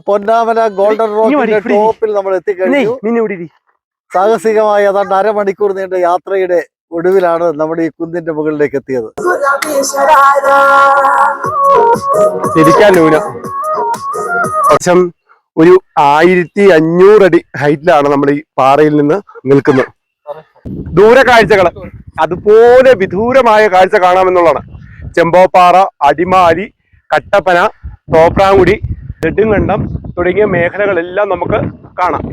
പൊന്നാമല golden റോക്കിന്റെ ടോപ്പിൽ നമ്മൾ എത്തിക്കഴിഞ്ഞു. സാഹസികമായ ഏതാണ്ട് അരമണിക്കൂർ നീണ്ട യാത്രയുടെ ഒടുവിലാണ് നമ്മുടെ ഈ കുന്നിന്റെ മുകളിലേക്ക് എത്തിയത്. ഒരു 1500 അടി ഹൈറ്റിലാണ് നമ്മൾ ഈ പാറയിൽ നിന്ന് നിൽക്കുന്നത്. ദൂര കാഴ്ചകൾ അതുപോലെ വിദൂരമായ കാഴ്ച കാണാമെന്നുള്ളതാണ്. ചെമ്പോപ്പാറ, അടിമാലി, കട്ടപ്പന, തോപ്രാംകുടി, നെടുങ്കണ്ടം തുടങ്ങിയ മേഖലകളെല്ലാം നമുക്ക് കാണാം.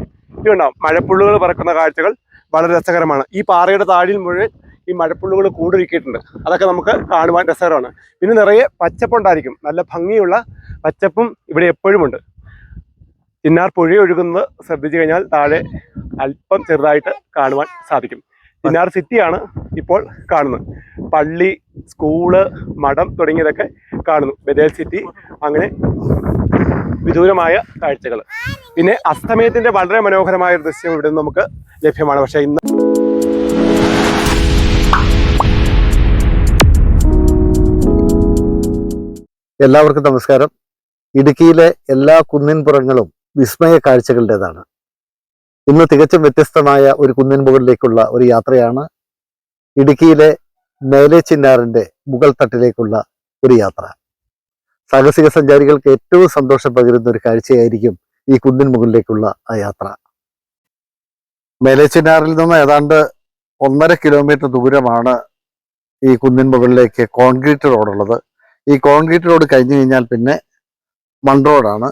ഇതുണ്ടാവും മഴപ്പുള്ളുകൾ പറക്കുന്ന കാഴ്ചകൾ വളരെ രസകരമാണ്. ഈ പാറയുടെ താഴിൽ മുഴുവൻ ഈ മഴപ്പുള്ളുകൾ കൂടൊരുക്കിയിട്ടുണ്ട്. അതൊക്കെ നമുക്ക് കാണുവാൻ രസകരമാണ്. പിന്നെ നിറയെ പച്ചപ്പുണ്ടായിരിക്കും. നല്ല ഭംഗിയുള്ള പച്ചപ്പും ഇവിടെ എപ്പോഴും ഉണ്ട്. ചിന്നാർ പുഴ ഒഴുകുന്നത് ശ്രദ്ധിച്ചു കഴിഞ്ഞാൽ താഴെ അല്പം ചെറുതായിട്ട് കാണുവാൻ സാധിക്കും. ചിന്നാർ സിറ്റിയാണ് ഇപ്പോൾ കാണുന്നത്. പള്ളി, സ്കൂള്, മഠം തുടങ്ങിയതൊക്കെ കാണുന്നു. ബദേൽ സിറ്റി, അങ്ങനെ വിദൂരമായ കാഴ്ചകൾ. പിന്നെ അസ്തമയത്തിന്റെ വളരെ മനോഹരമായ ഒരു ദൃശ്യം ഇവിടെ നിന്ന് നമുക്ക് ലഭ്യമാണ്. പക്ഷേ ഇന്ന് എല്ലാവർക്കും നമസ്കാരം. ഇടുക്കിയിലെ എല്ലാ കുന്നിൻപുറങ്ങളും വിസ്മയ കാഴ്ചകളുടേതാണ്. ഇന്ന് തികച്ചും വ്യത്യസ്തമായ ഒരു കുന്നിൻ മുകളിലേക്കുള്ള ഒരു യാത്രയാണ്. ഇടുക്കിയിലെ മേലെ ചിന്നാറിന്റെ മുകൾ തട്ടിലേക്കുള്ള ഒരു യാത്ര. സാഹസിക സഞ്ചാരികൾക്ക് ഏറ്റവും സന്തോഷം പകരുന്ന ഒരു കാഴ്ചയായിരിക്കും ഈ കുന്നിൻ മുകളിലേക്കുള്ള ആ യാത്ര. മേലെ ചിന്നാറിൽ നിന്ന് ഏതാണ്ട് 1.5 കിലോമീറ്റർ ദൂരമാണ് ഈ കുന്നിൻ മുകളിലേക്ക് കോൺക്രീറ്റ് റോഡുള്ളത്. ഈ കോൺക്രീറ്റ് റോഡ് കഴിഞ്ഞു കഴിഞ്ഞാൽ പിന്നെ മൺ റോഡാണ്.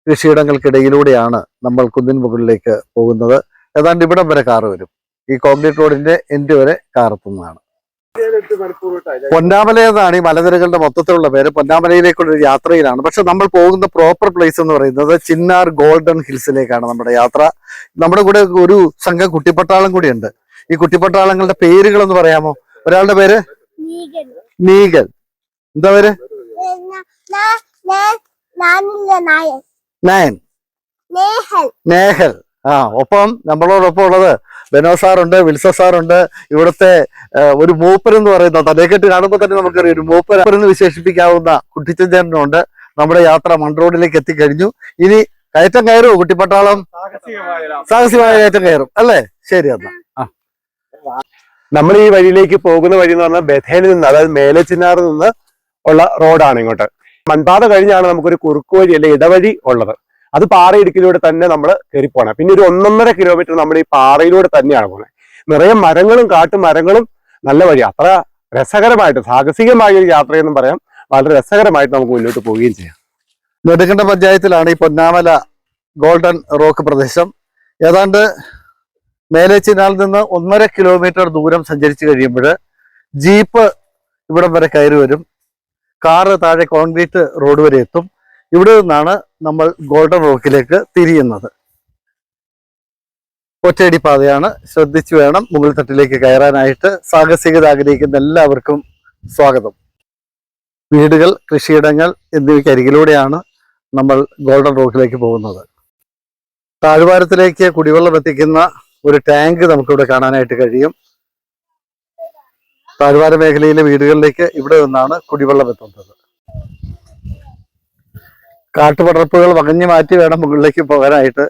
കൃഷിയിടങ്ങൾക്കിടയിലൂടെയാണ് നമ്മൾ കുന്നിൻ മുകളിലേക്ക് പോകുന്നത്. ഏതാണ്ട് ഇവിടം വരെ കാറ് വരും. ഈ കോൺക്രീറ്റ് റോഡിന്റെ എൻഡ് വരെ കാറെത്തുന്നതാണ്. പൊന്നാമല എന്നാണ് ഈ മലനിരകളുടെ മൊത്തത്തിലുള്ള പേര്. പൊന്നാമലയിലേക്കുള്ള ഒരു യാത്രയിലാണ്. പക്ഷെ നമ്മൾ പോകുന്ന പ്രോപ്പർ പ്ലേസ് എന്ന് പറയുന്നത് ചിന്നാർ ഗോൾഡൻ ഹിൽസിലേക്കാണ് നമ്മുടെ യാത്ര. നമ്മുടെ കൂടെ ഒരു സംഘം കുട്ടിപ്പട്ടാളം കൂടിയുണ്ട്. ഈ കുട്ടിപ്പട്ടാളങ്ങളുടെ പേരുകളൊന്ന് പറയാമോ? ഒരാളുടെ പേര് നീഗൽ. എന്താ പേര്? നയൻ. നേഹൽ. ഒപ്പം നമ്മളോടൊപ്പം ഉള്ളത് ബെനോ സാറുണ്ട്, വിൽസ സാറുണ്ട്. ഇവിടുത്തെ ഒരു മൂപ്പർ എന്ന് പറയുന്ന തലക്കെട്ട് കാണുമ്പോൾ തന്നെ നമുക്കറിയാം ഒരു മൂപ്പർ എന്ന് വിശേഷിപ്പിക്കാവുന്ന കുട്ടിച്ചേട്ടനുണ്ട്. നമ്മുടെ യാത്ര മൺ റോഡിലേക്ക് എത്തിക്കഴിഞ്ഞു. ഇനി കയറ്റം കയറുമോ കുട്ടിപ്പട്ടാളം? സാഹസികമായ കയറ്റം കയറും അല്ലേ? ശരി, എന്നാ നമ്മൾ ഈ വഴിയിലേക്ക് പോകുന്ന വഴി എന്ന് പറഞ്ഞാൽ ബഥേലിൽ നിന്ന്, അതായത് മേലെ ചിന്നാറിൽ നിന്ന് ഉള്ള റോഡാണ്. ഇങ്ങോട്ട് മൺപാത കഴിഞ്ഞാണ് നമുക്കൊരു കുറുക്ക് വഴി അല്ലെ ഇടവഴി ഉള്ളത്. അത് പാറയിടുക്കിലൂടെ തന്നെ നമ്മൾ കയറി പോകണം. പിന്നെ ഒരു 1.5 കിലോമീറ്റർ നമ്മൾ ഈ പാറയിലൂടെ തന്നെയാണ് പോകുന്നത്. നിറയെ മരങ്ങളും കാട്ടുമരങ്ങളും, നല്ല വഴി. അത്ര രസകരമായിട്ട് സാഹസികമായ ഒരു യാത്രയെന്നും പറയാം. വളരെ രസകരമായിട്ട് നമുക്ക് മുന്നോട്ട് പോവുകയും ചെയ്യാം. നെടുങ്കണ്ടം പഞ്ചായത്തിലാണ് ഈ പൊന്നാമല ഗോൾഡൻ റോക്ക് പ്രദേശം. ഏതാണ്ട് മേലെ ചിന്നാറിൽ നിന്ന് 1.5 കിലോമീറ്റർ ദൂരം സഞ്ചരിച്ചു കഴിയുമ്പോൾ ജീപ്പ് ഇവിടം വരെ കയറി വരും. കാറ് താഴെ കോൺക്രീറ്റ് റോഡ് വരെ എത്തും. ഇവിടെ നിന്നാണ് നമ്മൾ ഗോൾഡൻ റോക്കിലേക്ക് തിരിയുന്നത്. ഒറ്റയടി പാതയാണ്. ശ്രദ്ധിച്ചു വേണം മുകൾ തട്ടിലേക്ക് കയറാനായിട്ട്. സാഹസികത ആഗ്രഹിക്കുന്ന എല്ലാവർക്കും സ്വാഗതം. വീടുകൾ, കൃഷിയിടങ്ങൾ എന്നിവയ്ക്ക് അരികിലൂടെയാണ് നമ്മൾ ഗോൾഡൻ റോക്കിലേക്ക് പോകുന്നത്. താഴ്വാരത്തിലേക്ക് കുടിവെള്ളം എത്തിക്കുന്ന ഒരു ടാങ്ക് നമുക്കിവിടെ കാണാനായിട്ട് കഴിയും. താഴ്വാര മേഖലയിലെ വീടുകളിലേക്ക് ഇവിടെ നിന്നാണ് കുടിവെള്ളം എത്തുന്നത്. കാട്ടുപടർപ്പുകൾ വകഞ്ഞു മാറ്റി വേണം മുകളിലേക്ക് പോകാനായിട്ട്.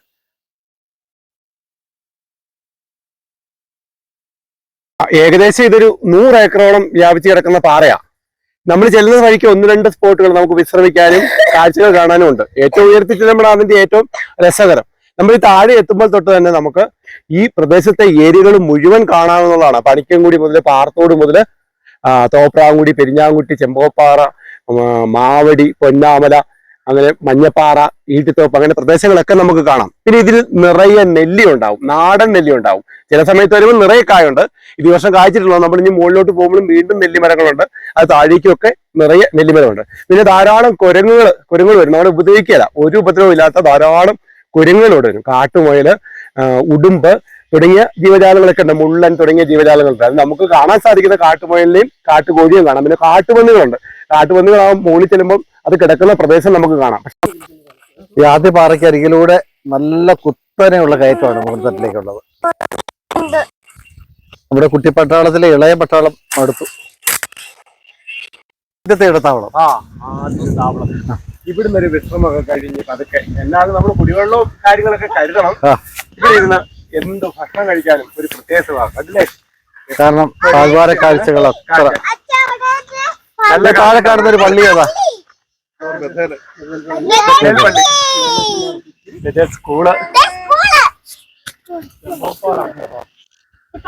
ഏകദേശം ഇതൊരു 100 ഏക്കറോളം വ്യാപിച്ചു കിടക്കുന്ന പാറയാ. നമ്മൾ ചെല്ലുന്ന വഴിക്ക് 1-2 സ്പോട്ടുകൾ നമുക്ക് വിശ്രമിക്കാനും കാഴ്ചകൾ കാണാനും ഉണ്ട്. ഏറ്റവും ഉയർത്തി ചെല്ലുമ്പോഴാണ് അതിന്റെ ഏറ്റവും രസകരം. നമ്മൾ ഈ താഴെ എത്തുമ്പോൾ തൊട്ട് തന്നെ നമുക്ക് ഈ പ്രദേശത്തെ ഏരിയകൾ മുഴുവൻ കാണാവുന്നതാണ്. പണിക്കൻകുടി മുതൽ പാറത്തോട് മുതൽ തോപ്രാംകുടി, പെരിഞ്ഞാംകുട്ടി, ചെമ്പോപ്പാറ, മാവടി, പൊന്നാമല, അങ്ങനെ മഞ്ഞപ്പാറ, ഈട്ടിത്തോപ്പ്, അങ്ങനെ പ്രദേശങ്ങളൊക്കെ നമുക്ക് കാണാം. പിന്നെ ഇതിൽ നിറയെ നെല്ലി ഉണ്ടാവും, നാടൻ നെല്ലി ഉണ്ടാവും. ചില സമയത്ത് വരുമ്പോൾ നിറയെ കായുണ്ട്. ഇത് വർഷം കായ്ച്ചിട്ടുള്ളൂ. നമ്മൾ ഇനി മുകളിലോട്ട് പോകുമ്പോഴും വീണ്ടും നെല്ലിമരങ്ങളുണ്ട്. അത് താഴേക്കുമൊക്കെ നിറയെ നെല്ലിമരമുണ്ട്. പിന്നെ ധാരാളം കുരങ്ങുകൾ വരും. നമ്മളെ ഉപദ്രവിക്കുകയില്ല, ഒരു ഉപദ്രവം ഇല്ലാത്ത ധാരാളം കുരങ്ങുകളോട് വരും. കാട്ടുമുയല്, ഉടുമ്പ് തുടങ്ങിയ ജീവജാലങ്ങളൊക്കെ ഉണ്ട്. മുള്ളൻ തുടങ്ങിയ ജീവജാലങ്ങളുണ്ട്. അത് നമുക്ക് കാണാൻ സാധിക്കുന്ന കാട്ടുമുയലിനെയും കാട്ടുകോഴിയും കാണാം. പിന്നെ കാട്ടുപന്നികളുണ്ട്. കാട്ടുപന്നികളാകുമ്പോൾ മുകളിൽ ചെല്ലുമ്പോൾ അത് കിടക്കുന്ന പ്രദേശം നമുക്ക് കാണാം. ഈ ആദ്യ പാറയ്ക്ക് അരികിലൂടെ നല്ല കുത്തനെയുള്ള കയറ്റമാണ് മുകൾ തട്ടിലേക്കുള്ളത്. നമ്മുടെ കുട്ടിപ്പട്ടാളത്തിലെ ഇളയ പട്ടാളം അടുത്തു. ഇന്നത്തെ ഇടത്താവളം. ആദ്യം താവളം. ഇവിടുന്ന് ഒരു വിശ്രമമൊക്കെ കഴിഞ്ഞ് പതുക്കെ എന്നാലും നമ്മൾ കുടിവെള്ളവും കാര്യങ്ങളൊക്കെ കരുതണം. ഇവിടെ ഇരുന്ന് എന്ത് ഭക്ഷണം കഴിക്കാനും ഒരു പ്രത്യേക സുഖമാണ് അതില്ലേ. കാരണം താഴ്വാര കാഴ്ചകൾ അത്ര നല്ല താഴെ കാണുന്ന ഒരു പള്ളി ഏതാ? സ്കൂള്.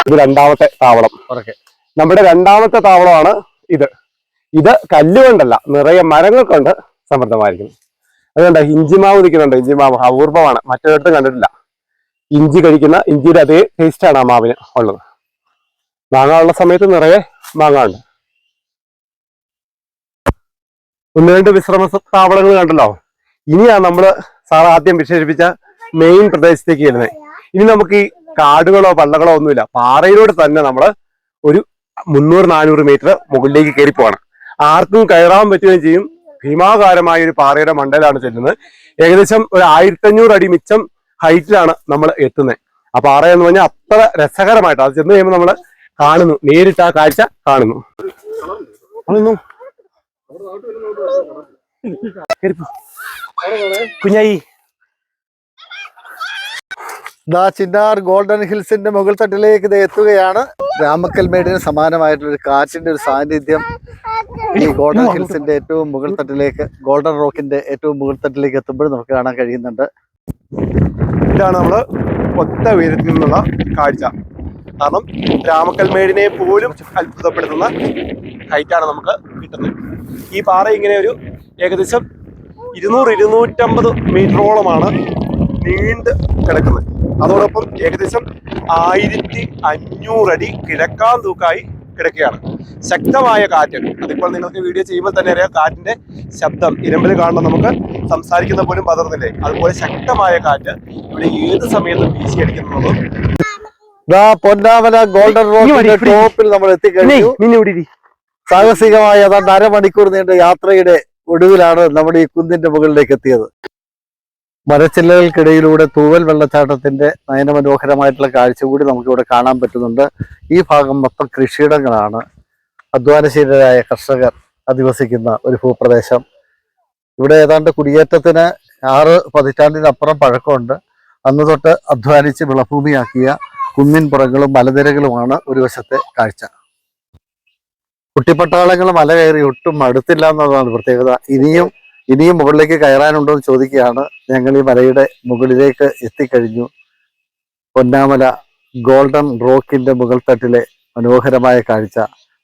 ഇത് രണ്ടാമത്തെ താവളം. നമ്മുടെ രണ്ടാമത്തെ താവളമാണ് ഇത്. ഇത് കല്ലുകൊണ്ടല്ല, നിറയെ മരങ്ങൾ കൊണ്ട് സമൃദ്ധമായിരിക്കുന്നു. അതുകൊണ്ട് ഇഞ്ചിമാവ് നിൽക്കുന്നുണ്ട്. ഇഞ്ചിമാവ് അപൂർവമാണ്, മറ്റൊരിടത്തും കണ്ടിട്ടില്ല. ഇഞ്ചി കഴിക്കുന്ന ഇഞ്ചിയുടെ അതേ ടേസ്റ്റാണ് ആ മാവിന് ഉള്ളത്. മാങ്ങ ഉള്ള സമയത്ത് നിറയെ മാങ്ങ ഉണ്ട്. ഒന്ന് രണ്ട് വിശ്രമ താവളങ്ങൾ കണ്ടല്ലോ. ഇനിയാണ് നമ്മള് സാർ ആദ്യം വിശേഷിപ്പിച്ച മെയിൻ പ്രദേശത്തേക്ക് വരുന്നത്. ഇനി നമുക്ക് ഈ കാടുകളോ പള്ളകളോ ഒന്നുമില്ല, പാറയിലൂടെ തന്നെ നമ്മള് ഒരു 300-400 മീറ്റർ മുകളിലേക്ക് കയറി പോവാണ്. ആർക്കും കയറാൻ പറ്റുകയും ചെയ്യും. ഭീമാകാരമായ ഒരു പാറയുടെ മണ്ടയിലാണ് ചെല്ലുന്നത്. ഏകദേശം ഒരു 1500 അടി മിച്ചം ഹൈറ്റിലാണ് നമ്മൾ എത്തുന്നത്. ആ പാറ എന്ന് പറഞ്ഞാൽ അത്ര രസകരമായിട്ട് അത് ചെന്ന് കഴിയുമ്പോൾ നമ്മൾ കാണുന്നു, നേരിട്ട് ആ കാഴ്ച കാണുന്നു. കുഞ്ഞായി ചിന്നാർ ഗോൾഡൻ ഹിൽസിന്റെ മുകൾ തട്ടിലേക്ക് ഇത് എത്തുകയാണ്. രാമക്കൽമേടിന് സമാനമായിട്ടുള്ള ഒരു കാറ്റിന്റെ ഒരു സാന്നിധ്യം ഈ ഗോൾഡൻ ഹിൽസിന്റെ ഏറ്റവും മുകൾ തട്ടിലേക്ക്, ഗോൾഡൻ റോക്കിന്റെ ഏറ്റവും മുകൾ തട്ടിലേക്ക് എത്തുമ്പോൾ നമുക്ക് കാണാൻ കഴിയുന്നുണ്ട്. ഇതാണ് നമ്മള് ഒത്ത ഉയരത്തിൽ നിന്നുള്ള കാഴ്ച. കാരണം രാമക്കൽമേടിനെ പോലും അത്ഭുതപ്പെടുത്തുന്ന ഹൈറ്റാണ് നമുക്ക് കിട്ടുന്നത്. ഈ പാറ ഇങ്ങനെ ഒരു ഏകദേശം 200-250 മീറ്ററോളമാണ് നീണ്ട് കിടക്കുന്നത്. അതോടൊപ്പം ഏകദേശം 1500 അടി കിഴക്കാൻ തൂക്കായി കിടക്കുകയാണ്. ശക്തമായ കാറ്റ്, അതിപ്പോൾ നിങ്ങൾക്ക് വീഡിയോ ചെയ്യുമ്പോൾ തന്നെ അറിയാം. കാറ്റിന്റെ ശബ്ദം ഇരുമ്പിൽ കാണണം, നമുക്ക് സംസാരിക്കുന്ന പോലും പതറുന്നില്ലേ. അതുപോലെ ശക്തമായ കാറ്റ് ഇവിടെ ഏത് സമയത്തും വീശിയടിക്കുന്നതും. പൊന്നാമല ഗോൾഡൻ റോക്കിന്റെ ടോപ്പിൽ നമ്മൾ എത്തിക്കഴിഞ്ഞു. സാഹസികമായ ഏതാണ്ട് അരമണിക്കൂർ നീണ്ട യാത്രയുടെ ഒടുവിലാണ് നമ്മുടെ ഈ കുന്നിന്റെ മുകളിലേക്ക് എത്തിയത്. മരച്ചില്ലകൾക്കിടയിലൂടെ തൂവൽ വെള്ളച്ചാട്ടത്തിന്റെ നയനമനോഹരമായിട്ടുള്ള കാഴ്ച കൂടി നമുക്കിവിടെ കാണാൻ പറ്റുന്നുണ്ട്. ഈ ഭാഗം മൊത്തം കൃഷിയിടങ്ങളാണ്. അധ്വാനശീലരായ കർഷകർ അധിവസിക്കുന്ന ഒരു ഭൂപ്രദേശം. ഇവിടെ ഏതാണ്ട് കുടിയേറ്റത്തിന് 6 പതിറ്റാണ്ടിനപ്പുറം പഴക്കമുണ്ട്. അന്ന് തൊട്ട് അധ്വാനിച്ച് വിളഭൂമിയാക്കിയ കുന്നിൻ പുറങ്ങളും മലനിരകളുമാണ് ഒരു വശത്തെ കാഴ്ച. കുട്ടിപ്പട്ടാളങ്ങൾ മല കയറി ഒട്ടും അടുത്തില്ല എന്നതാണ് പ്രത്യേകത. ഇനിയും മുകളിലേക്ക് കയറാനുണ്ടോ എന്ന് ചോദിക്കുകയാണ്. ഞങ്ങൾ ഈ മലയുടെ മുകളിലേക്ക് എത്തിക്കഴിഞ്ഞു. പൊന്നാമല ഗോൾഡൻ റോക്കിന്റെ മുകൾ തട്ടിലെ മനോഹരമായ കാഴ്ച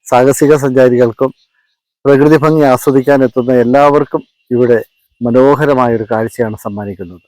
സാഹസിക സഞ്ചാരികൾക്കും പ്രകൃതി ഭംഗി ആസ്വദിക്കാൻ എത്തുന്ന എല്ലാവർക്കും ഇവിടെ മനോഹരമായൊരു കാഴ്ചയാണ് സമ്മാനിക്കുന്നത്.